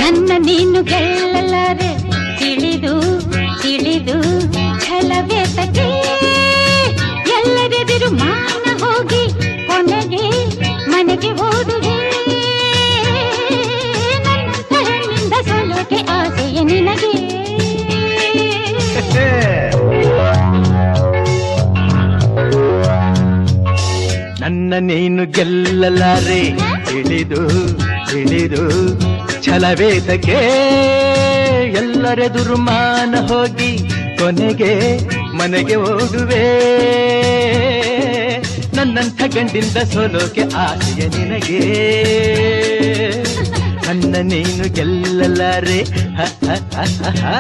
ನನ್ನ ನೀನು ಗೆಲ್ಲಲಾರೆ ತಿಳಿದು ತಿಳಿದು ಛಲವೇತಕ್ಕೆ ಎಲ್ಲರೆದುರು ಮಾನ ಹೋಗಿ ಕೊನೆಗೆ ಮನೆಗೆ ಓಡುವೆ ನನ್ನಿಂದ ಸೋಲೋಕೆ ಆಸೆಯ ನಿನಗೆ ನನ್ನ ನೀನು ಗೆಲ್ಲಲಾರೆ ತಿಳಿದು ತಿಳಿದು ಛಲವೇತಕ್ಕೆ ಎಲ್ಲರೆದುರು ಮಾನ ಹೋಗಿ ಕೊನೆಗೆ ಮನೆಗೆ ಓಡುವೆ ನನ್ನಂಥ ಗಂಡಿಂದ ಸೋಲೋಕೆ ಆಸೆಯ ನಿನಗೆ ನನ್ನ ನೀನು ಗೆಲ್ಲಲಾರೆ ಹ ಹ ಹ ಹ